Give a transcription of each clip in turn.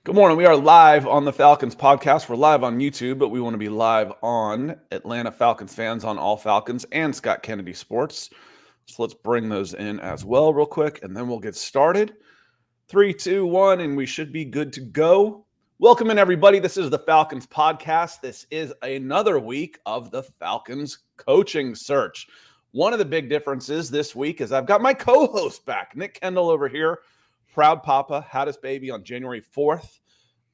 Good morning. We are live on the Falcons Podcast. We're live on YouTube, but we want to be live on Atlanta Falcons fans on All Falcons and Scott Kennedy Sports. So let's bring those in as well real quick, and then we'll get started. 3, 2, 1, and we should be good to go. Welcome in, everybody. This is the Falcons Podcast. This is another week of the Falcons coaching search. One of the big differences this week is I've got my co-host back, Nick Kendall over here. Proud Papa, had his baby on January 4th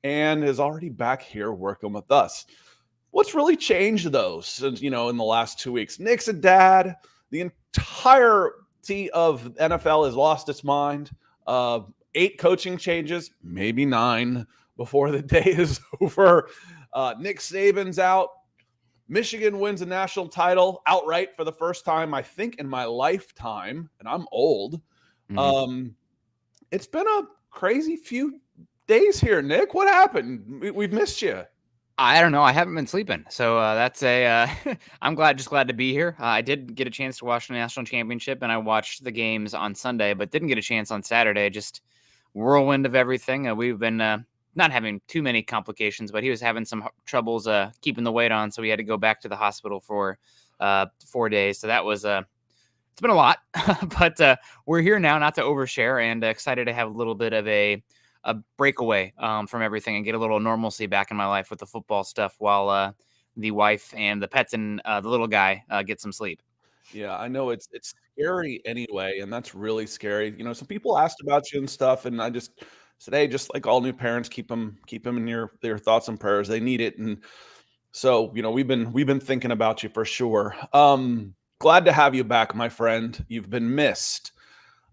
and is already back here working with us. What's really changed, though, since, in the last 2 weeks? Nick's a dad. The entirety of NFL has lost its mind. 8 coaching changes, maybe 9 before the day is over. Nick Saban's out. Michigan wins a national title outright for the first time, I think, in my lifetime, and I'm old. It's been a crazy few days here, Nick. What happened? We've missed you. I don't know. I haven't been sleeping. So that's I'm glad to be here. I did get a chance to watch the national championship, and I watched the games on Sunday, but didn't get a chance on Saturday. Just whirlwind of everything. We've been not having too many complications, but he was having some troubles keeping the weight on. So we had to go back to the hospital for 4 days. So that was it's been a lot, but we're here now, not to overshare, and excited to have a little bit of a breakaway from everything and get a little normalcy back in my life with the football stuff while the wife and the pets and the little guy get some sleep. Yeah, I know it's scary anyway, and that's really scary. Some people asked about you and stuff, and I just said, hey, just like all new parents, keep them in your thoughts and prayers. They need it, and so we've been thinking about you for sure. Glad to have you back, my friend. You've been missed.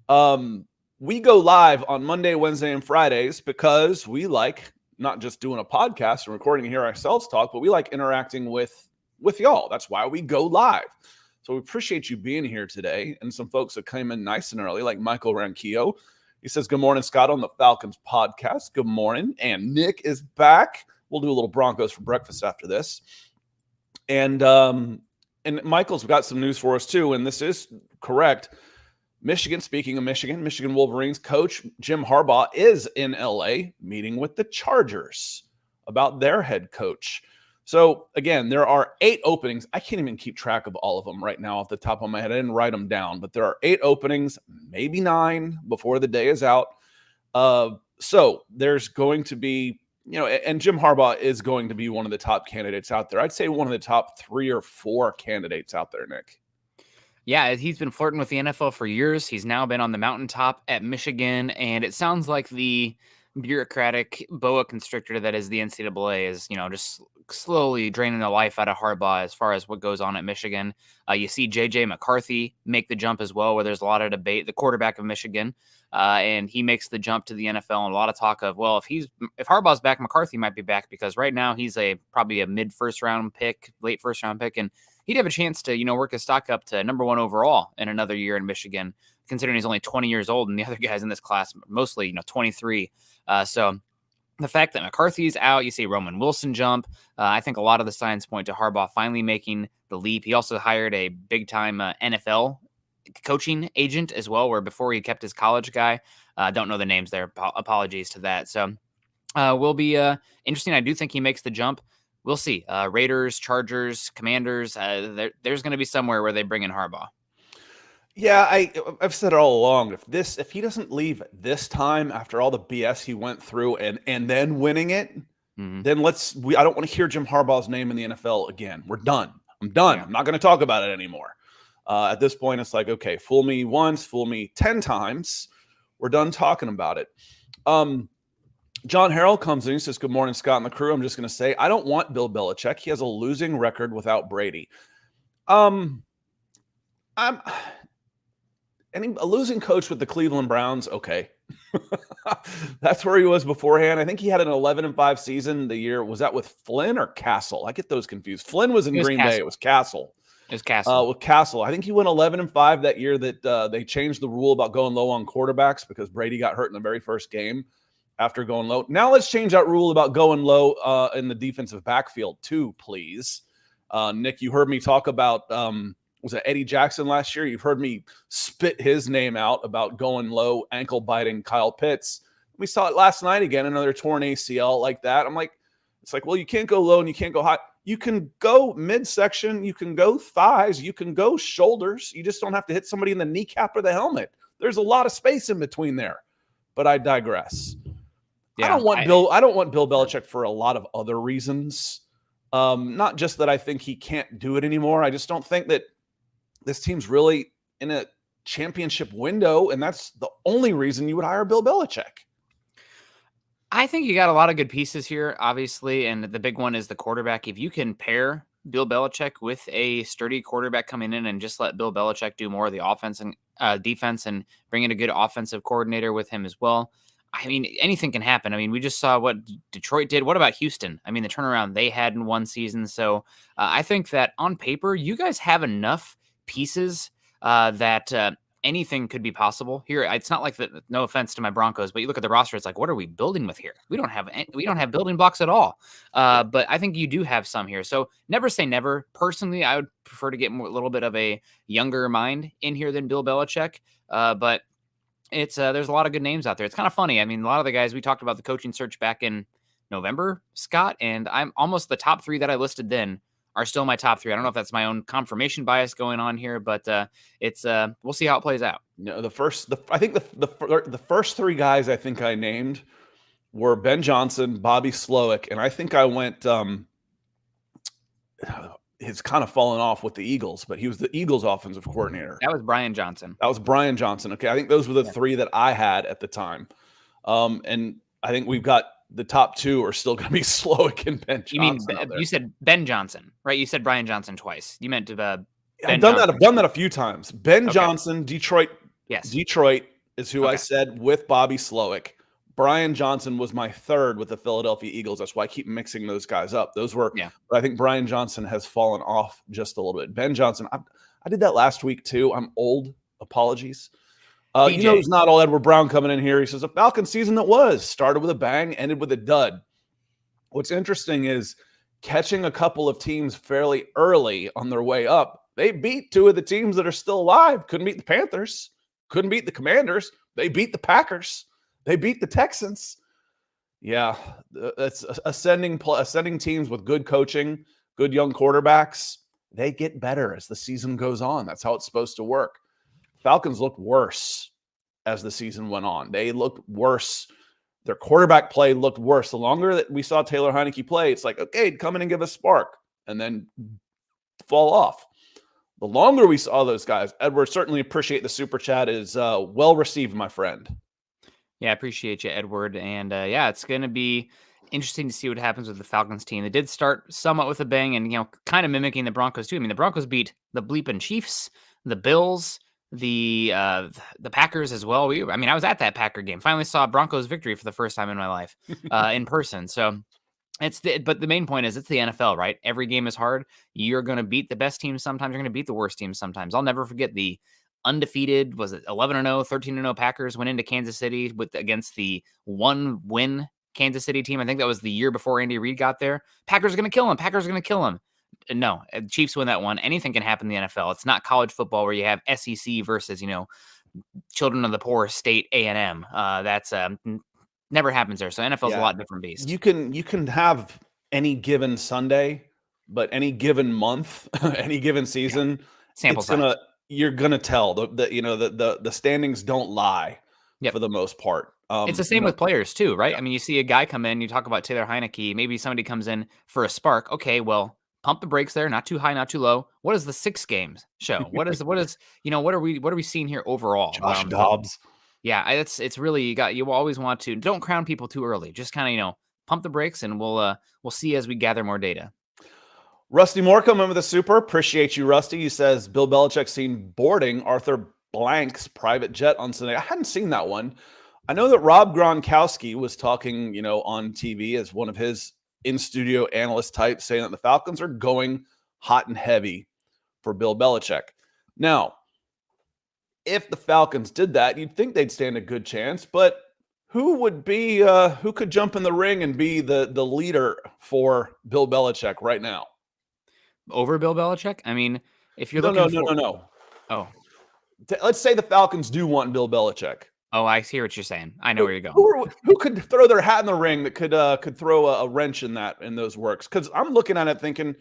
We go live on Monday, Wednesday, and Fridays because we like not just doing a podcast and recording and hear ourselves talk, but we like interacting with y'all. That's why we go live. So we appreciate you being here today. And some folks that came in nice and early, like Michael Ranquillo. He says, good morning, Scott, on the Falcons Podcast. Good morning. And Nick is back. We'll do a little Broncos for breakfast after this. And Michael's got some news for us too, and this is correct. Michigan, speaking of Michigan Wolverines coach Jim Harbaugh is in LA meeting with the Chargers about their head coach. So again, there are 8 openings. I can't even keep track of all of them right now off the top of my head. I didn't write them down, but there are 8 openings, maybe 9 before the day is out. So there's going to be, and Jim Harbaugh is going to be one of the top candidates out there. I'd say one of the top 3 or 4 candidates out there, Nick. Yeah, he's been flirting with the NFL for years. He's now been on the mountaintop at Michigan, and it sounds like the bureaucratic boa constrictor that is the NCAA is, just slowly draining the life out of Harbaugh as far as what goes on at Michigan. You see J.J. McCarthy make the jump as well, where there's a lot of debate, the quarterback of Michigan, and he makes the jump to the NFL, and a lot of talk of, well, if Harbaugh's back, McCarthy might be back, because right now he's probably a mid first round pick, late first round pick, and he'd have a chance to, work his stock up to number 1 overall in another year in Michigan, considering he's only 20 years old and the other guys in this class mostly, 23. So the fact that McCarthy's out, you see Roman Wilson jump. I think a lot of the signs point to Harbaugh finally making the leap. He also hired a big-time NFL coaching agent as well, where before he kept his college guy. Don't know the names there. Apologies to that. So will be interesting. I do think he makes the jump. We'll see. Raiders, Chargers, Commanders, there's going to be somewhere where they bring in Harbaugh. Yeah, I've said it all along. If he doesn't leave this time after all the BS he went through and then winning it, then I don't want to hear Jim Harbaugh's name in the NFL again. We're done. I'm done. Yeah. I'm not going to talk about it anymore. At this point, it's like, okay, fool me once, fool me 10 times. We're done talking about it. John Harrell comes in. He says, good morning, Scott and the crew. I'm just going to say, I don't want Bill Belichick. He has a losing record without Brady. A losing coach with the Cleveland Browns, okay. That's where he was beforehand. I think he had an 11-5 season the year. Was that with Flynn or Castle? I get those confused. Flynn was in Green Bay. It was Castle. It was Castle. With Castle. I think he went 11-5 that year that they changed the rule about going low on quarterbacks because Brady got hurt in the very first game after going low. Now let's change that rule about going low in the defensive backfield too, please. Nick, you heard me talk about was it Eddie Jackson last year? You've heard me spit his name out about going low, ankle biting Kyle Pitts. We saw it last night again, another torn ACL like that. I'm like, it's like, well, you can't go low and you can't go high. You can go midsection, you can go thighs, you can go shoulders. You just don't have to hit somebody in the kneecap or the helmet. There's a lot of space in between there. But I digress. Yeah, I don't want Bill Belichick for a lot of other reasons. Not just that I think he can't do it anymore. I just don't think that this team's really in a championship window, and that's the only reason you would hire Bill Belichick. I think you got a lot of good pieces here, obviously, and the big one is the quarterback. If you can pair Bill Belichick with a sturdy quarterback coming in and just let Bill Belichick do more of the offense and defense and bring in a good offensive coordinator with him as well, I mean, anything can happen. I mean, we just saw what Detroit did. What about Houston? I mean, the turnaround they had in one season. So I think that on paper, you guys have enough pieces that anything could be possible here. It's not like that. No offense to my Broncos, but you look at the roster. It's like, what are we building with here? We don't have building blocks at all. But I think you do have some here. So never say never. Personally, I would prefer to get a little bit of a younger mind in here than Bill Belichick. But it's there's a lot of good names out there. It's kind of funny. I mean, a lot of the guys we talked about the coaching search back in November, Scott, and I'm almost the top 3 that I listed then are still my top 3. I don't know if that's my own confirmation bias going on here, but it's we'll see how it plays out. No, I think the first 3 guys I think I named were Ben Johnson, Bobby Slowick, and I think I went it's kind of fallen off with the Eagles, but he was the Eagles offensive coordinator. That was Brian Johnson. Okay, I think those were the 3 that I had at the time. And I think we've got the top 2 are still going to be Slowick and Ben Johnson. You mean you said Ben Johnson, right? You said Brian Johnson twice. You meant I've done that a few times. Ben Johnson, Detroit. Yes. Detroit is who I said with Bobby Slowick. Brian Johnson was my 3rd with the Philadelphia Eagles. That's why I keep mixing those guys up. Those were, but I think Brian Johnson has fallen off just a little bit. Ben Johnson, I did that last week too. I'm old. Apologies. You know who's not all Edward Brown coming in here. He says, a Falcon season that was started with a bang, ended with a dud. What's interesting is catching a couple of teams fairly early on their way up. They beat 2 of the teams that are still alive. Couldn't beat the Panthers. Couldn't beat the Commanders. They beat the Packers. They beat the Texans. Yeah, that's ascending teams with good coaching, good young quarterbacks. They get better as the season goes on. That's how it's supposed to work. Falcons looked worse as the season went on. They looked worse. Their quarterback play looked worse. The longer that we saw Taylor Heineke play, it's like, okay, come in and give a spark, and then fall off. The longer we saw those guys, Edward, certainly appreciate the super chat. Is well received, my friend. Yeah, I appreciate you, Edward. And it's going to be interesting to see what happens with the Falcons team. They did start somewhat with a bang and, kind of mimicking the Broncos too. I mean, the Broncos beat the bleeping Chiefs, the Bills, the Packers as well. I was at that Packer game. Finally saw Broncos victory for the first time in my life in person. So but the main point is it's the NFL, right? Every game is hard. You're going to beat the best teams sometimes. You're going to beat the worst teams sometimes. I'll never forget the undefeated, was it 11-0, 13-0 Packers went into Kansas City against the 1-win Kansas City team. I think that was the year before Andy Reid got there. Packers are going to kill him. No, Chiefs win that one. Anything can happen in the NFL. It's not college football where you have SEC versus, children of the poor state A&M. That's never happens there. So NFL's a lot different beast. You can have any given Sunday, but any given month, any given season, sample size. You're gonna tell the standings don't lie for the most part. It's the same with players too, right? Yeah. I mean, you see a guy come in, you talk about Taylor Heineke, maybe somebody comes in for a spark. Okay, well, pump the brakes there, not too high, not too low. What does the 6 games show? What are we seeing here overall? Josh Dobbs. Yeah, it's really you always want to don't crown people too early. Just kind of pump the brakes, and we'll see as we gather more data. Rusty Moore coming with the super. Appreciate you, Rusty. He says Bill Belichick seen boarding Arthur Blank's private jet on Sunday. I hadn't seen that one. I know that Rob Gronkowski was talking, on TV as one of his in-studio analyst types, saying that the Falcons are going hot and heavy for Bill Belichick. Now, if the Falcons did that, you'd think they'd stand a good chance, but who could jump in the ring and be the leader for Bill Belichick right now? Over Bill Belichick? I mean, if you're no. Oh. Let's say the Falcons do want Bill Belichick. Oh, I see what you're saying. I know where you're going. Who could throw their hat in the ring that could throw a wrench in those works? Because I'm looking at it thinking,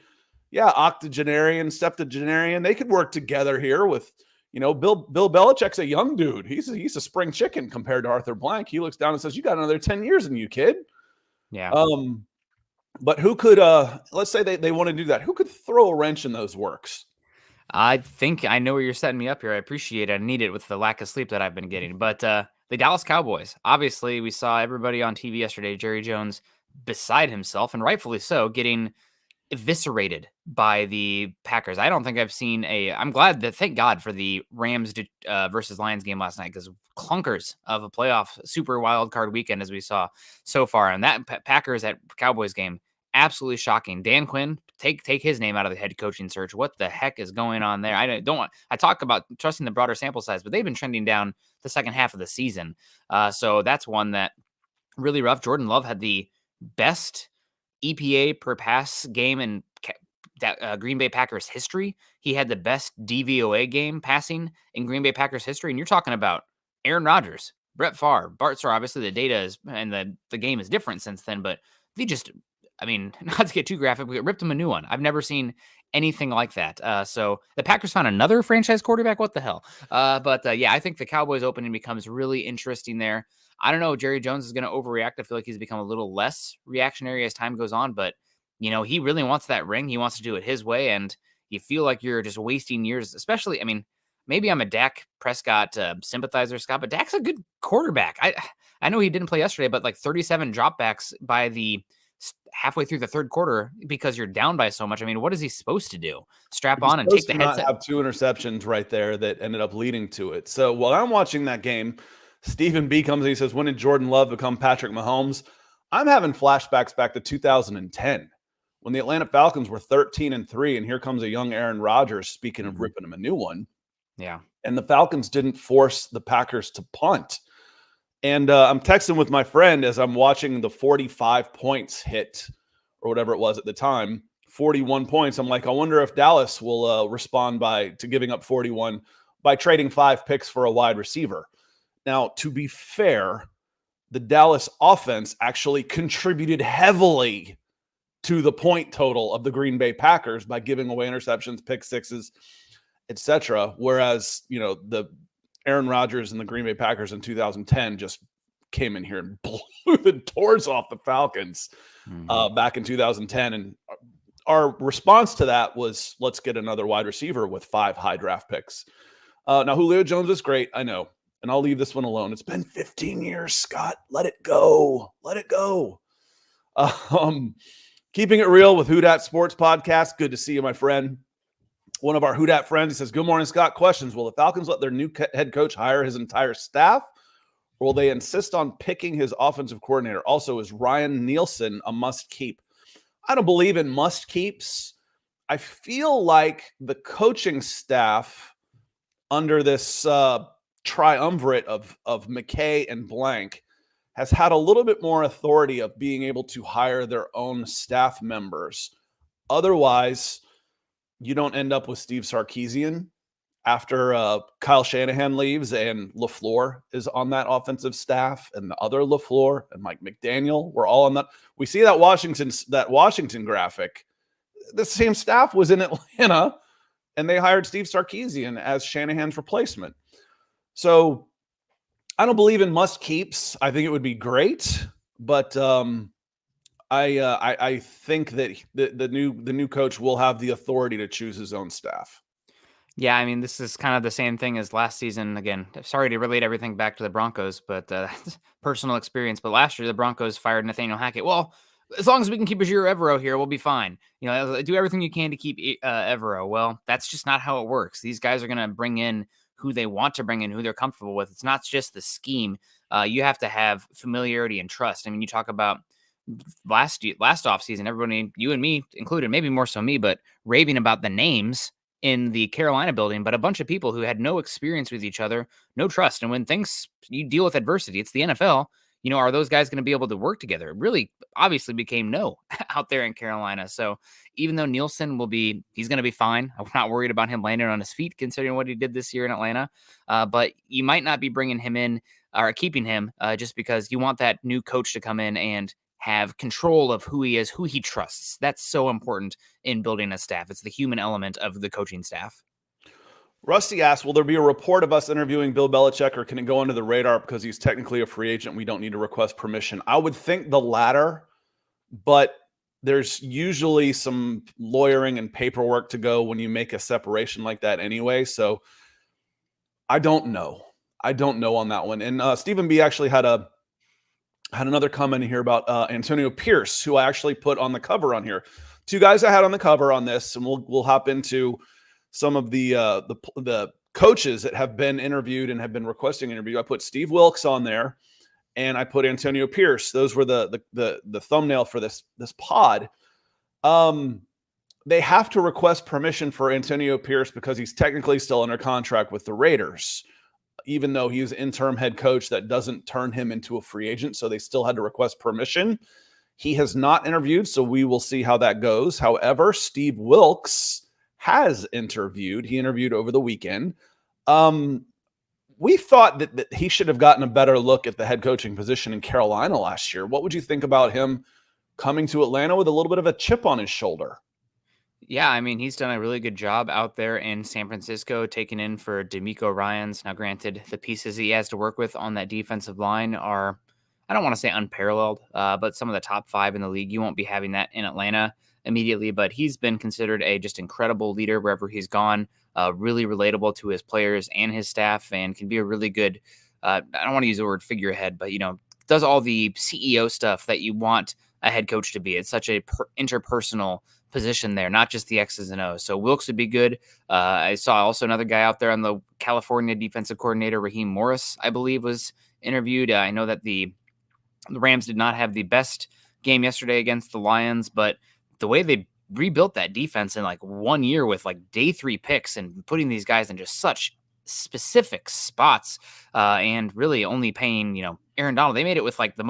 yeah, octogenarian, septuagenarian, they could work together here with, Bill Belichick's a young dude. He's a spring chicken compared to Arthur Blank. He looks down and says, "You got another 10 years in you, kid." Yeah. But who could let's say they want to do that. Who could throw a wrench in those works? I think I know where you're setting me up here. I appreciate it. I need it with the lack of sleep that I've been getting. But the Dallas Cowboys, obviously, we saw everybody on TV yesterday, Jerry Jones beside himself, and rightfully so, getting eviscerated by the Packers. I don't think I've seen I'm glad that, thank God for the Rams versus Lions game last night, because clunkers of a playoff super wild card weekend as we saw so far. And that Packers at Cowboys game, absolutely shocking. Dan Quinn, take his name out of the head coaching search. What the heck is going on there? I talk about trusting the broader sample size, but they've been trending down the second half of the season. So that's one that really rough. Jordan Love had the best EPA per pass game in Green Bay Packers history. He had the best DVOA game passing in Green Bay Packers history. And you're talking about Aaron Rodgers, Brett Favre, Bart Starr. Obviously, the data is and the game is different since then, but they just, I mean, not to get too graphic, we ripped him a new one. I've never seen anything like that. So the Packers found another franchise quarterback. What the hell? But yeah, I think the Cowboys opening becomes really interesting there. I don't know. Jerry Jones is going to overreact. I feel like he's become a little less reactionary as time goes on, but he really wants that ring. He wants to do it his way. And you feel like you're just wasting years, especially, I mean, maybe I'm a Dak Prescott sympathizer, Scott, but Dak's a good quarterback. I know he didn't play yesterday, but like 37 dropbacks by the halfway through the third quarter because you're down by so much. I mean, what is he supposed to do? Strap on and take the headset? Have two interceptions right there that ended up leading to it. So while I'm watching that game, Stephen B comes and he says, "When did Jordan Love become Patrick Mahomes?" I'm having flashbacks back to 2010 when the Atlanta Falcons were 13-3, and here comes a young Aaron Rodgers, speaking of ripping him a new one. Yeah. And the Falcons didn't force the Packers to punt. And I'm texting with my friend as I'm watching the 45 points hit, or whatever it was at the time, 41 points. I'm like, I wonder if Dallas will respond to giving up 41 by trading 5 picks for a wide receiver. Now, to be fair, the Dallas offense actually contributed heavily to the point total of the Green Bay Packers by giving away interceptions, pick sixes, etc. Whereas, the Aaron Rodgers and the Green Bay Packers in 2010 just came in here and blew the doors off the Falcons back in 2010. And our response to that was, let's get another wide receiver with 5 high draft picks. Now, Julio Jones is great, I know. And I'll leave this one alone. It's been 15 years, Scott. Let it go. Let it go. Keeping it real with Who Dat Sports Podcast. Good to see you, my friend. One of our Who Dat friends, he says, "Good morning, Scott. Questions. Will the Falcons let their new head coach hire his entire staff? Or will they insist on picking his offensive coordinator? Also, is Ryan Nielsen a must-keep?" I don't believe in must-keeps. I feel like the coaching staff under this triumvirate of McKay and Blank has had a little bit more authority of being able to hire their own staff members. Otherwise, you don't end up with Steve Sarkisian after Kyle Shanahan leaves and LaFleur is on that offensive staff, and the other LaFleur and Mike McDaniel were all on that. We see that Washington graphic. The same staff was in Atlanta, and they hired Steve Sarkisian as Shanahan's replacement. So I don't believe in must keeps. I think it would be great, but I think that the new coach will have the authority to choose his own staff. Yeah, I mean, this is kind of the same thing as last season. Again, sorry to relate everything back to the Broncos, but personal experience. But last year, the Broncos fired Nathaniel Hackett. Well, as long as we can keep Ejiro Evero here, we'll be fine. Do everything you can to keep Evero. Well, that's just not how it works. These guys are going to bring in who they want to bring in, who they're comfortable with. It's not just the scheme. You have to have familiarity and trust. I mean, you talk about last offseason, everybody, you and me included, maybe more so me, but raving about the names in the Carolina building, but a bunch of people who had no experience with each other, no trust. And when you deal with adversity, it's the NFL. Are those guys going to be able to work together? It really obviously became no out there in Carolina. So even though Nielsen he's going to be fine. I'm not worried about him landing on his feet considering what he did this year in Atlanta. But you might not be bringing him in are keeping him just because you want that new coach to come in and have control of who he is, who he trusts. That's so important in building a staff. It's the human element of the coaching staff. Rusty asks, will there be a report of us interviewing Bill Belichick, or can it go under the radar because he's technically a free agent? We don't need to request permission. I would think the latter, but there's usually some lawyering and paperwork to go when you make a separation like that anyway. So I don't know. I don't know on that one. And Stephen B actually had another comment here about Antonio Pierce, who I actually put on the cover on here. Two guys I had on the cover on this, and we'll hop into some of the coaches that have been interviewed and have been requesting interview. I put Steve Wilks on there, and I put Antonio Pierce. Those were the thumbnail for this pod. They have to request permission for Antonio Pierce because he's technically still under contract with the Raiders, even though he's interim head coach. That doesn't turn him into a free agent, so they still had to request permission. He has not interviewed, so we will see how that goes. However, Steve Wilks has interviewed. He interviewed over the weekend. We thought that he should have gotten a better look at the head coaching position in Carolina last year. What would you think about him coming to Atlanta with a little bit of a chip on his shoulder? Yeah, I mean, he's done a really good job out there in San Francisco, taking in for D'Amico Ryans. Now, granted, the pieces he has to work with on that defensive line are, I don't want to say unparalleled, but some of the top 5 in the league. You won't be having that in Atlanta immediately, but he's been considered a just incredible leader wherever he's gone, really relatable to his players and his staff, and can be a really good, I don't want to use the word figurehead, but, does all the CEO stuff that you want a head coach to be. It's such a interpersonal position there, not just the X's and O's. So Wilkes would be good. I saw also another guy out there on the California defensive coordinator, Raheem Morris, I believe, was interviewed. I know that the Rams did not have the best game yesterday against the Lions, but the way they rebuilt that defense in like 1 year with like day 3 picks and putting these guys in just such specific spots and really only paying, Aaron Donald. They made it with like they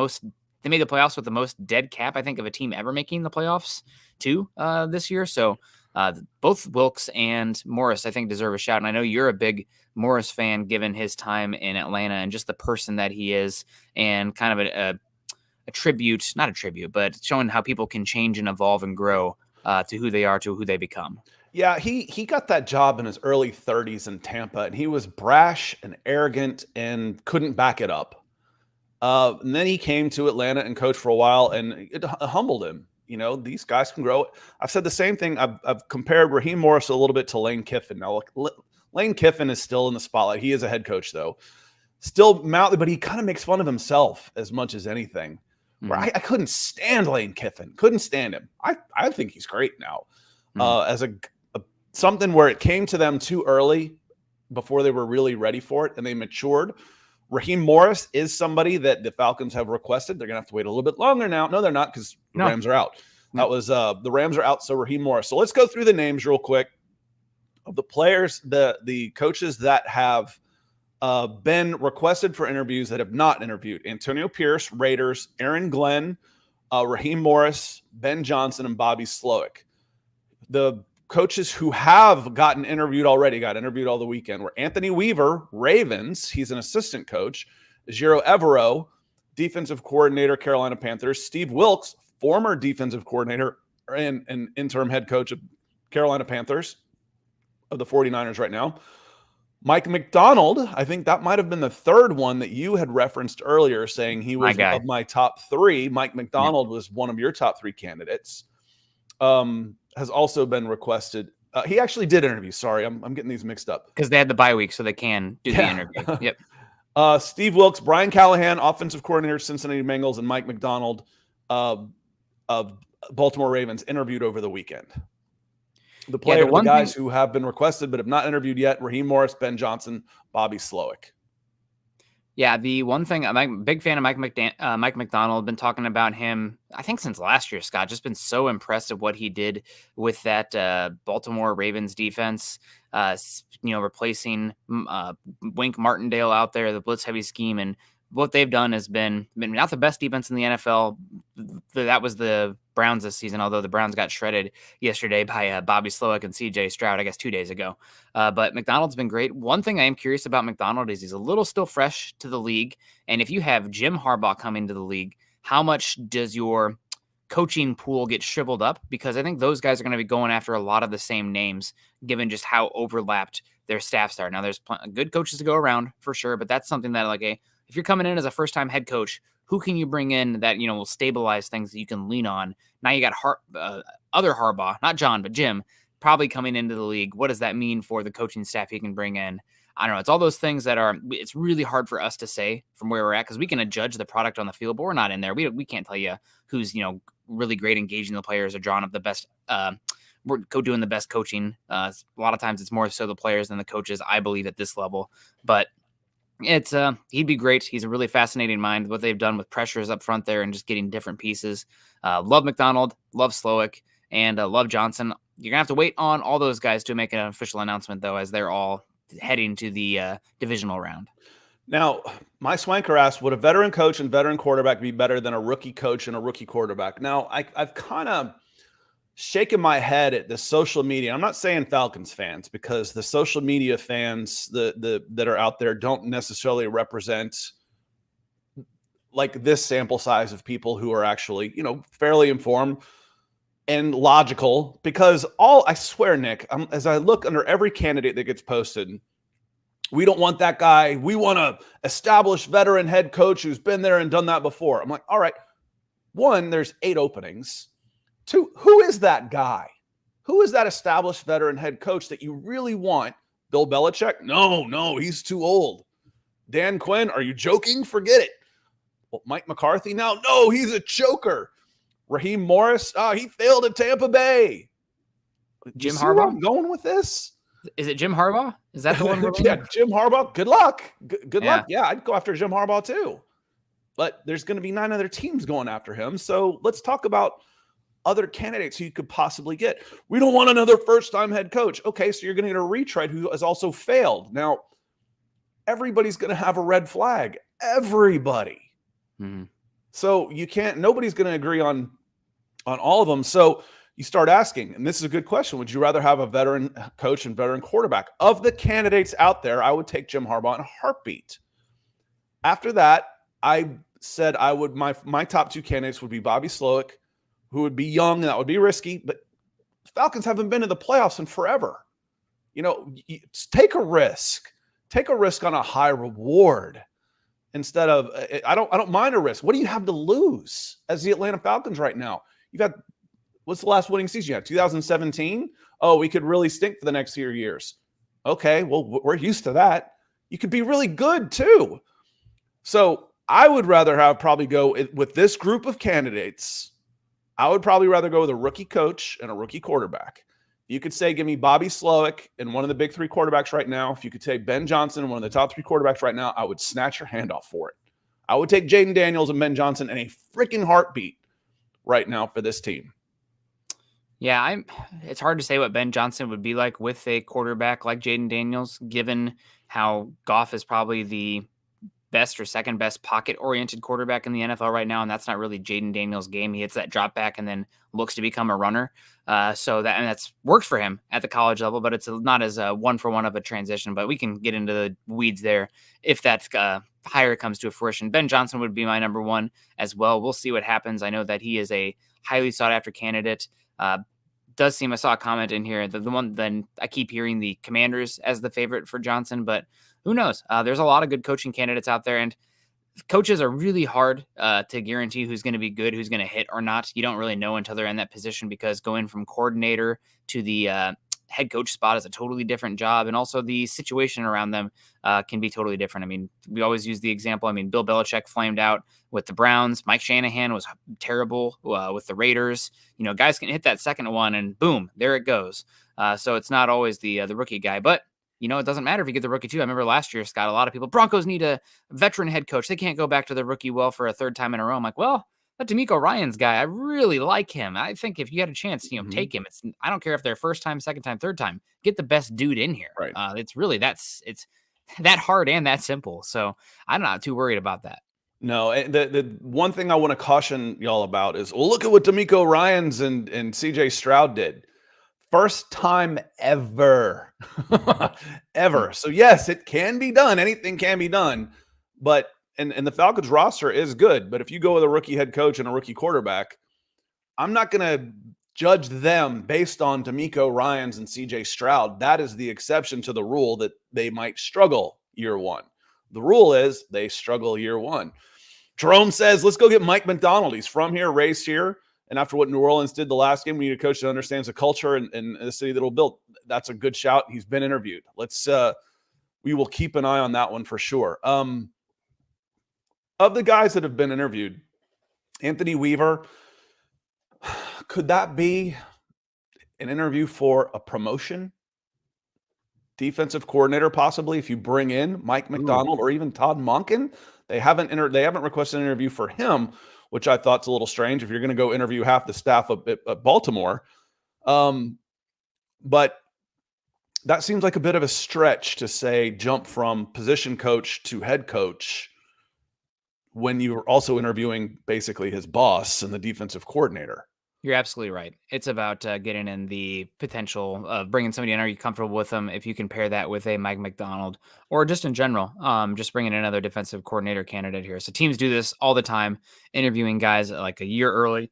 made the playoffs with the most dead cap, I think, of a team ever making the playoffs too this year. So both Wilkes and Morris, I think, deserve a shout. And I know you're a big Morris fan, given his time in Atlanta and just the person that he is, and kind of a tribute, not a tribute, but showing how people can change and evolve and grow to who they are, to who they become. Yeah, he got that job in his early 30s in Tampa, and he was brash and arrogant and couldn't back it up. And then he came to Atlanta and coached for a while, and it humbled him. These guys can grow. I've said the same thing. I've compared Raheem Morris a little bit to Lane Kiffin. Now, Lane Kiffin is still in the spotlight. He is a head coach, though. Still mouthy, but he kind of makes fun of himself as much as anything. Where I couldn't stand Lane Kiffin. Couldn't stand him. I think he's great now. As something where it came to them too early before they were really ready for it, and they matured. Raheem Morris is somebody that the Falcons have requested. They're going to have to wait a little bit longer now. No, they're not, because the Rams are out. That was the Rams are out, so Raheem Morris. So let's go through the names real quick of the players, the coaches that have been requested for interviews that have not interviewed. Antonio Pierce, Raiders; Aaron Glenn, Raheem Morris; Ben Johnson; and Bobby Slowick. The coaches who have got interviewed all the weekend, were Anthony Weaver, Ravens. He's an assistant coach. Jiro Evero, defensive coordinator, Carolina Panthers. Steve Wilks, former defensive coordinator and interim head coach of Carolina Panthers, of the 49ers right now. Mike McDonald, I think that might have been the third one that you had referenced earlier, saying he was of my top 3. Mike McDonald was one of your top 3 candidates. Has also been requested. He actually did interview. Sorry, I'm getting these mixed up. Because they had the bye week, so they can do the interview. Yep. Steve Wilks, Brian Callahan, offensive coordinator, Cincinnati Bengals, and Mike McDonald of Baltimore Ravens, interviewed over the weekend. The guys who have been requested but have not interviewed yet: Raheem Morris, Ben Johnson, Bobby Slowick. Yeah, the one thing, I'm a big fan of Mike McDonald. Been talking about him, I think, since last year, Scott. Just been so impressed of what he did with that Baltimore Ravens defense, replacing Wink Martindale out there, the blitz-heavy scheme. And what they've done has been not the best defense in the NFL. That was the Browns this season, although the Browns got shredded yesterday by Bobby Slowick and CJ Stroud, I guess 2 days ago. But Macdonald's been great. One thing I am curious about Macdonald is he's a little still fresh to the league. And if you have Jim Harbaugh coming to the league, how much does your coaching pool get shriveled up? Because I think those guys are going to be going after a lot of the same names, given just how overlapped their staffs are. Now, there's good coaches to go around for sure, but that's something that, like, if you're coming in as a first-time head coach, who can you bring in that, will stabilize things that you can lean on? Now you got other Harbaugh, not John, but Jim, probably coming into the league. What does that mean for the coaching staff he can bring in? I don't know. It's all those things that it's really hard for us to say from where we're at, because we can judge the product on the field, but we're not in there. We can't tell you who's, really great engaging the players or drawing up the best, we're doing the best coaching. A lot of times it's more so the players than the coaches, I believe, at this level. But it's he'd be great. He's a really fascinating mind. What they've done with pressures up front there and just getting different pieces. Love McDonald, love Slowick, and love Johnson. You're gonna have to wait on all those guys to make an official announcement, though, as they're all heading to the divisional round. Now, my Swanker asked, would a veteran coach and veteran quarterback be better than a rookie coach and a rookie quarterback? Now, I've kind of shaking my head at the social media. I'm not saying Falcons fans, because the social media fans that are out there don't necessarily represent like this sample size of people who are actually, fairly informed and logical. Because I swear, Nick, as I look under every candidate that gets posted, we don't want that guy. We want a established veteran head coach who's been there and done that before. I'm like, all right, one, there's 8 openings. 2, who is that guy? Who is that established veteran head coach that you really want? Bill Belichick? No, he's too old. Dan Quinn? Are you joking? Forget it. Well, Mike McCarthy now? No, he's a choker. Raheem Morris? He failed at Tampa Bay. Jim Harbaugh? Harbaugh? I'm going with this. Is it Jim Harbaugh? Is that the one? Yeah, Jim Harbaugh. Good luck. Good luck. Yeah, I'd go after Jim Harbaugh too. But there's going to be 9 other teams going after him. So let's talk about other candidates who you could possibly get. We don't want another first-time head coach. Okay, so you're going to get a retread who has also failed. Now, everybody's going to have a red flag. Everybody. Mm-hmm. So nobody's going to agree on all of them. So you start asking, and this is a good question, would you rather have a veteran coach and veteran quarterback? Of the candidates out there, I would take Jim Harbaugh in a heartbeat. After that, I said my top 2 candidates would be Bobby Slowick, who would be young, and that would be risky, but Falcons haven't been to the playoffs in forever. Take a risk. Take a risk on a high reward instead of, I don't mind a risk. What do you have to lose as the Atlanta Falcons right now? You've had, what's the last winning season you had? 2017? Oh, we could really stink for the next few years. Okay, well, we're used to that. You could be really good too. So I would rather probably go with this group of candidates. I would probably rather go with a rookie coach and a rookie quarterback. You could say, give me Bobby Slowick and one of the big 3 quarterbacks right now. If you could say Ben Johnson, one of the top 3 quarterbacks right now, I would snatch your hand off for it. I would take Jaden Daniels and Ben Johnson in a freaking heartbeat right now for this team. Yeah, it's hard to say what Ben Johnson would be like with a quarterback like Jaden Daniels, given how Goff is probably the best or second best pocket-oriented quarterback in the NFL right now, and that's not really Jaden Daniels' game. He hits that drop back and then looks to become a runner. So that's worked for him at the college level, but it's not as a one-for-one of a transition. But we can get into the weeds there if that hire comes to fruition. Ben Johnson would be my number 1 as well. We'll see what happens. I know that he is a highly sought-after candidate. Does seem, I saw a comment in here, the one, then I keep hearing the Commanders as the favorite for Johnson, but who knows? There's a lot of good coaching candidates out there, and coaches are really hard to guarantee who's going to be good, who's going to hit or not. You don't really know until they're in that position, because going from coordinator to the head coach spot is a totally different job. And also the situation around them can be totally different. I mean, we always use the example. I mean, Bill Belichick flamed out with the Browns. Mike Shanahan was terrible with the Raiders. Guys can hit that second one and boom, there it goes. So it's not always the rookie guy, but it doesn't matter if you get the rookie too. I remember last year, Scott, a lot of people, Broncos need a veteran head coach. They can't go back to the rookie well for a 3rd time in a row. I'm like, well, that D'Amico Ryan's guy, I really like him. I think if you had a chance, take him. I don't care if they're 1st time, 2nd time, 3rd time. Get the best dude in here. Right. It's really it's that hard and that simple. So I'm not too worried about that. No, the one thing I want to caution y'all about is, well, look at what D'Amico Ryans and CJ Stroud did. First time ever. Ever. So yes, it can be done. Anything can be done. But and the Falcons roster is good. But if you go with a rookie head coach and a rookie quarterback, I'm not gonna judge them based on D'Amico Ryans and CJ Stroud. That is the exception to the rule that they might struggle year one. The rule is they struggle year one. Jerome says, let's go get Mike McDonald. He's from here, raised here. And after what New Orleans did the last game, we need a coach that understands the culture and the city that will build. That's a good shout. He's been interviewed. We will keep an eye on that one for sure. Of the guys that have been interviewed, Anthony Weaver, could that be an interview for a promotion? Defensive coordinator, possibly, if you bring in Mike McDonald or even Todd Monken. They haven't requested an interview for him, which I thought's a little strange if you're going to go interview half the staff at Baltimore. But that seems like a bit of a stretch to say jump from position coach to head coach when you're also interviewing basically his boss and the defensive coordinator. You're absolutely right. It's about getting in the potential of bringing somebody in. Are you comfortable with them? If you can pair that with a Mike McDonald or just in general, just bringing in another defensive coordinator candidate here. So teams do this all the time, interviewing guys like a year early,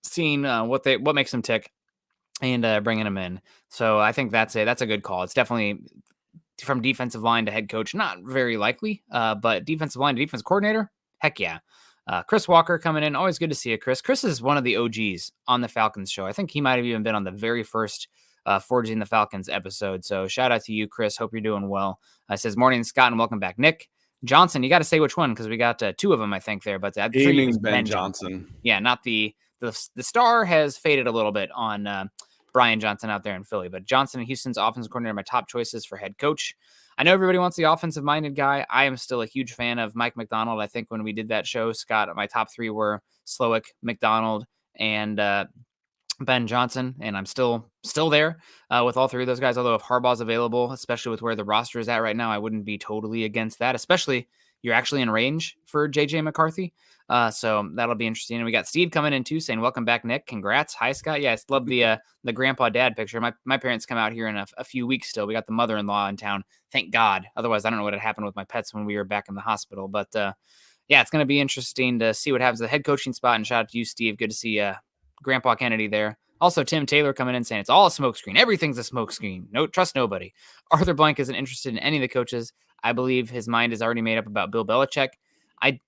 seeing what makes them tick and bringing them in. So I think that's a good call. It's definitely from defensive line to head coach, not very likely, but defensive line to defense coordinator, heck yeah. Chris Walker coming in. Always good to see you, Chris. Chris is one of the OGs on the Falcons show. I think he might have even been on the very first Forging the Falcons episode. So shout out to you, Chris. Hope you're doing well. Says, morning, Scott, and welcome back. Nick Johnson, you got to say which one because we got two of them, I think, there. But I'm sure Evening's Ben Johnson. Yeah, not the star has faded a little bit on Brian Johnson out there in Philly. But Johnson and Houston's offensive coordinator are my top choices for head coach. I know everybody wants the offensive-minded guy. I am still a huge fan of Mike McDonald. I think when we did that show, Scott, my top three were Slowick, McDonald, and Ben Johnson, and I'm still there with all three of those guys. Although if Harbaugh's available, especially with where the roster is at right now, I wouldn't be totally against that, especially you're actually in range for J.J. McCarthy. So that'll be interesting. And we got Steve coming in too saying, welcome back, Nick. Congrats. Hi, Scott. Yeah, I love the grandpa dad picture. My parents come out here in a few weeks still. We got the mother-in-law in town. Thank God. Otherwise, I don't know what had happened with my pets when we were back in the hospital. But yeah, it's going to be interesting to see what happens at the head coaching spot. And shout out to you, Steve. Good to see Grandpa Kennedy there. Also, Tim Taylor coming in saying it's all a smokescreen. Everything's a smokescreen. No, trust nobody. Arthur Blank isn't interested in any of the coaches. I believe his mind is already made up about Bill Belichick. I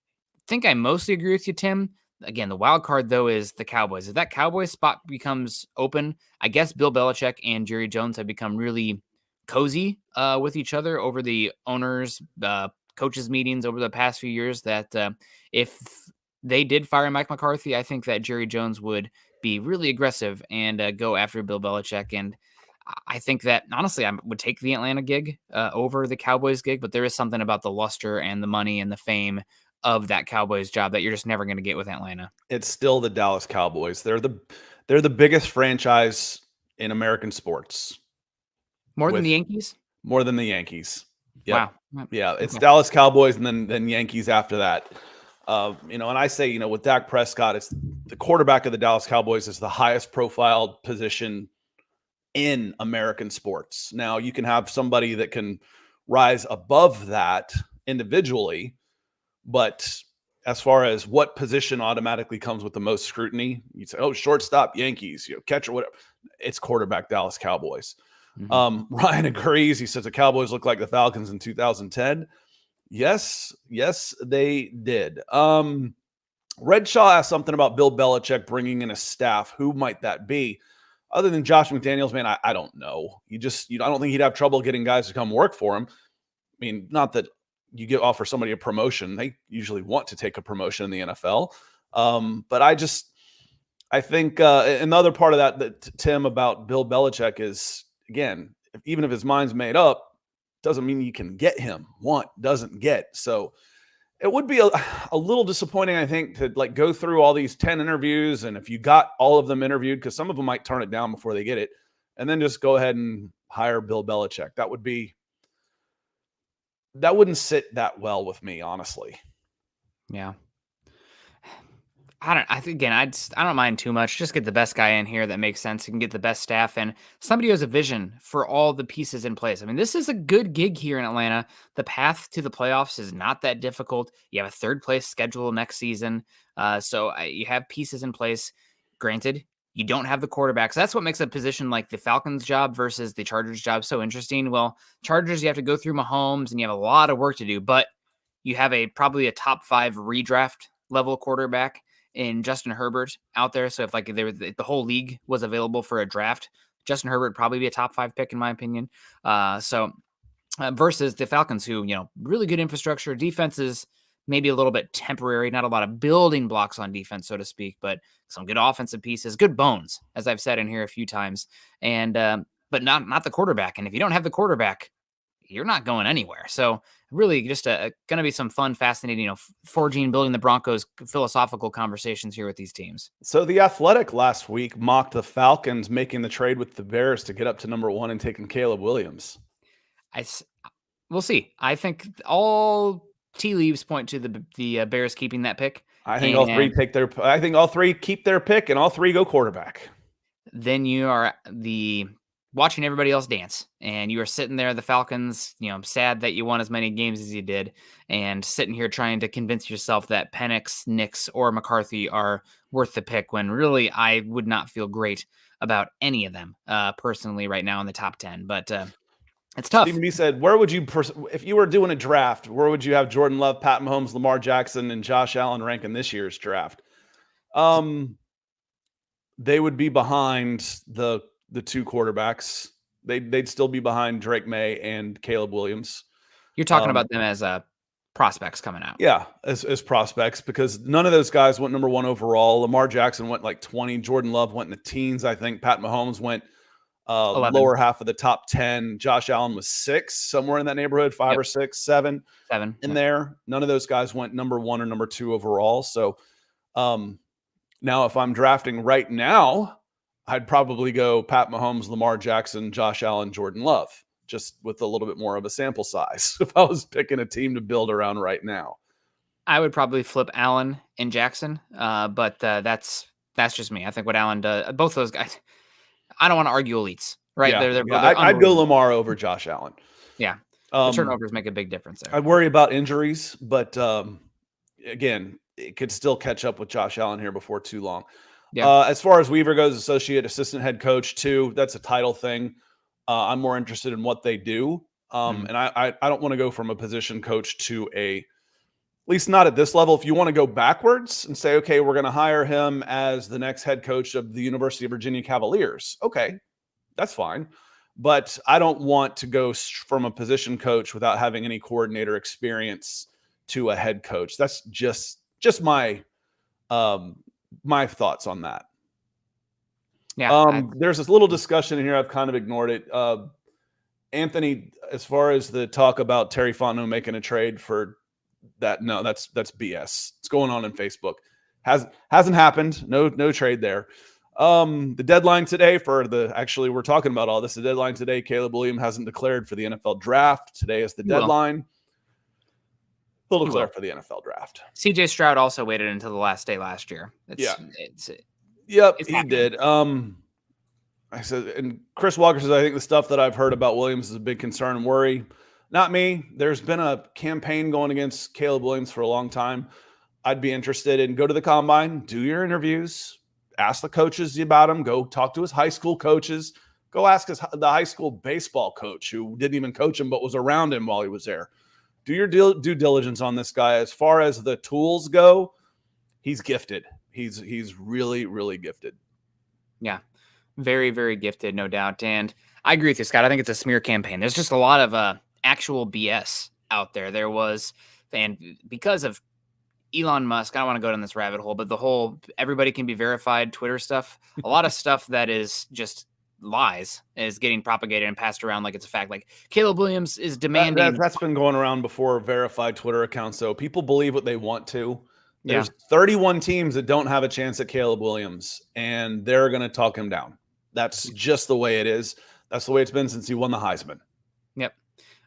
think I mostly agree with you, Tim. Again, the wild card, though, is the Cowboys. If that Cowboys spot becomes open, I guess Bill Belichick and Jerry Jones have become really cozy with each other over the owners, coaches meetings over the past few years that if they did fire Mike McCarthy, I think that Jerry Jones would be really aggressive and go after Bill Belichick. And I think that, honestly, I would take the Atlanta gig over the Cowboys gig, but there is something about the luster and the money and the fame of that Cowboys job that you're just never going to get with Atlanta. It's still the Dallas Cowboys. They're the biggest franchise in American sports. More than the Yankees? More than the Yankees. Yep. Wow. Yeah, it's Dallas Cowboys and then Yankees after that. And I say, with Dak Prescott, it's the quarterback of the Dallas Cowboys is the highest profiled position in American sports. Now, you can have somebody that can rise above that individually, but as far as what position automatically comes with the most scrutiny, you'd say, oh, shortstop, Yankees, catcher, whatever. It's quarterback, Dallas Cowboys. Mm-hmm. Ryan agrees. He says the Cowboys look like the Falcons in 2010. Yes, they did. Redshaw asked something about Bill Belichick bringing in a staff. Who might that be? Other than Josh McDaniels, man, I don't know. I don't think he'd have trouble getting guys to come work for him. I mean, not that you offer somebody a promotion. They usually want to take a promotion in the NFL. But I think another part of that Tim, about Bill Belichick is, again, even if his mind's made up, doesn't mean you can get him. Want doesn't get. So it would be a little disappointing, I think, to go through all these 10 interviews. And if you got all of them interviewed, because some of them might turn it down before they get it, and then just go ahead and hire Bill Belichick. That wouldn't sit that well with me, honestly. Yeah. I think again, I don't mind too much. Just get the best guy in here that makes sense. You can get the best staff and somebody who has a vision for all the pieces in place. I mean, this is a good gig here in Atlanta. The path to the playoffs is not that difficult. You have a third place schedule next season, you have pieces in place. Granted, you don't have the quarterback. So that's what makes a position like the Falcons job versus the Chargers job so interesting. Well, Chargers, you have to go through Mahomes and you have a lot of work to do, but you have probably a top 5 redraft level quarterback in Justin Herbert out there. So if like the whole league was available for a draft, Justin Herbert would probably be a top 5 pick in my opinion. Versus the Falcons, who, really good infrastructure, defense is maybe a little bit temporary, not a lot of building blocks on defense, so to speak, but some good offensive pieces, good bones, as I've said in here a few times, and but not the quarterback. And if you don't have the quarterback, you're not going anywhere. So really just going to be some fun, fascinating, forging, building the Broncos philosophical conversations here with these teams. So The Athletic last week mocked the Falcons making the trade with the Bears to get up to number 1 and taking Caleb Williams. We'll see. I think all tea leaves point to the Bears keeping that pick. I think all three keep their pick and all three go quarterback. Then you are watching everybody else dance, and you are sitting there, the Falcons, sad that you won as many games as you did, and sitting here trying to convince yourself that Penix, Nix, or McCarthy are worth the pick, when really I would not feel great about any of them personally right now in the top 10. But it's tough. Stephen B said, where would you, if you were doing a draft, where would you have Jordan Love, Pat Mahomes, Lamar Jackson, and Josh Allen rank in this year's draft? They would be behind the two quarterbacks. They'd still be behind Drake May and Caleb Williams. You're talking about them as prospects coming out. Yeah, as prospects, because none of those guys went number 1 overall. Lamar Jackson went like 20. Jordan Love went in the teens, I think. Pat Mahomes went 11. Lower half of the top 10. Josh Allen was 6, somewhere in that neighborhood, 5 or 6, 7 in there. None of those guys went number 1 or number 2 overall. So now if I'm drafting right now, I'd probably go Pat Mahomes, Lamar Jackson, Josh Allen, Jordan Love, just with a little bit more of a sample size if I was picking a team to build around right now. I would probably flip Allen and Jackson, but that's just me. I think what Allen does, both those guys, I don't want to argue elites, right? Yeah. I'd go Lamar over Josh Allen. Yeah. The turnovers make a big difference there. I worry about injuries, but again, it could still catch up with Josh Allen here before too long. Yeah. As far as Weaver goes, associate assistant head coach too, that's a title thing. I'm more interested in what they do. And I don't want to go from a position coach to at least not at this level. If you want to go backwards and say, okay, we're going to hire him as the next head coach of the University of Virginia Cavaliers. Okay, that's fine. But I don't want to go from a position coach without having any coordinator experience to a head coach. That's just my my thoughts on that. Yeah. There's this little discussion in here. I've kind of ignored it. Anthony, as far as the talk about Terry Fontenot making a trade for that, no, that's BS. It's going on in Facebook. Hasn't happened. No trade there. The deadline today we're talking about all this. The deadline today, Caleb Williams hasn't declared for the NFL draft. Today is the deadline. He'll declare for the NFL draft. CJ Stroud also waited until the last day last year. He happening. did. I said, and Chris Walker says, I think the stuff that I've heard about Williams is a big concern and worry. Not me. There's been a campaign going against Caleb Williams for a long time. I'd be interested in go to the combine, do your interviews, ask the coaches about him, go talk to his high school coaches, go ask the high school baseball coach who didn't even coach him but was around him while he was there. Do your due diligence on this guy. As far as the tools go, he's gifted. He's really, really gifted. Yeah, very, very gifted, no doubt. And I agree with you, Scott. I think it's a smear campaign. There's just a lot of actual BS out there. There was, and because of Elon Musk, I don't want to go down this rabbit hole, but the whole everybody can be verified Twitter stuff, a lot of stuff that is just lies is getting propagated and passed around like it's a fact. Like Caleb Williams is demanding. That's been going around before verified Twitter accounts. So people believe what they want to. There's 31 teams that don't have a chance at Caleb Williams, and they're going to talk him down. That's just the way it is. That's the way it's been since he won the Heisman. Yep.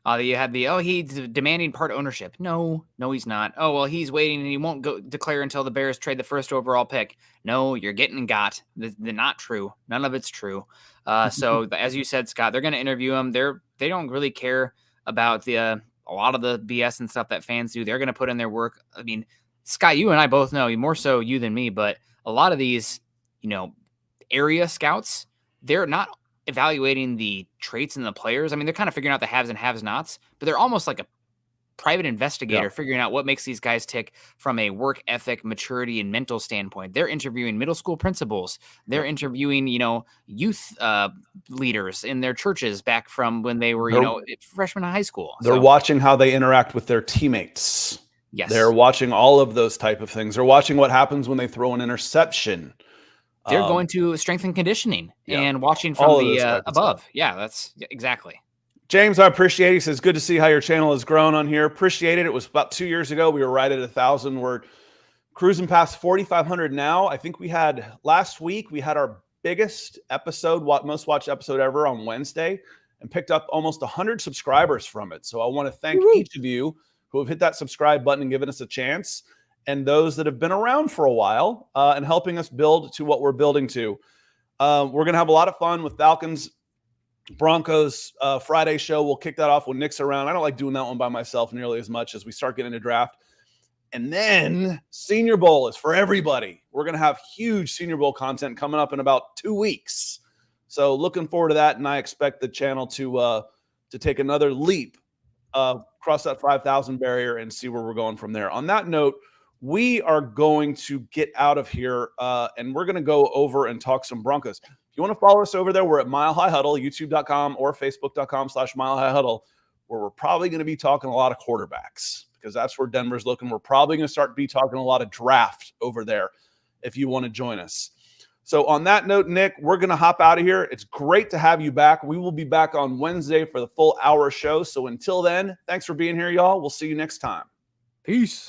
You had he's demanding part ownership. No, he's not. Oh, well, he's waiting and he won't go declare until the Bears trade the first overall pick. No, you're getting got. They're not true. None of it's true. So as you said, Scott, they're going to interview him. They don't really care about a lot of the BS and stuff that fans do. They're going to put in their work. I mean, Scott, you and I both know, more so you than me, but a lot of these, area scouts, they're not evaluating the traits in the players. I mean, they're kind of figuring out the haves and have-nots, but they're almost like a private investigator figuring out what makes these guys tick from a work ethic, maturity, and mental standpoint. They're interviewing middle school principals. They're interviewing, youth leaders in their churches back from when they were, freshmen in high school. They're watching how they interact with their teammates. Yes. They're watching all of those type of things. They're watching what happens when they throw an interception. They're going to strength and conditioning and watching from the above. Yeah, that's exactly. James, I appreciate it. He says, good to see how your channel has grown on here. Appreciate it. It was about 2 years ago. We were right at 1,000. We're cruising past 4,500 now. I think last week, we had our biggest episode, most watched episode ever on Wednesday, and picked up almost 100 subscribers from it. So I want to thank each of you who have hit that subscribe button and given us a chance, and those that have been around for a while and helping us build to what we're building to. We're going to have a lot of fun with Falcons Broncos Friday show. We'll kick that off when Nick's around. I don't like doing that one by myself nearly as much as we start getting into draft. And then Senior Bowl is for everybody. We're going to have huge Senior Bowl content coming up in about 2 weeks. So looking forward to that. And I expect the channel to take another leap, cross that 5,000 barrier and see where we're going from there. On that note, we are going to get out of here and we're going to go over and talk some Broncos. If you want to follow us over there, we're at Mile High Huddle, youtube.com or facebook.com/Mile High Huddle, where we're probably going to be talking a lot of quarterbacks because that's where Denver's looking. We're probably going to start be talking a lot of draft over there if you want to join us. So on that note, Nick, we're going to hop out of here. It's great to have you back. We will be back on Wednesday for the full hour show. So until then, thanks for being here, y'all. We'll see you next time. Peace.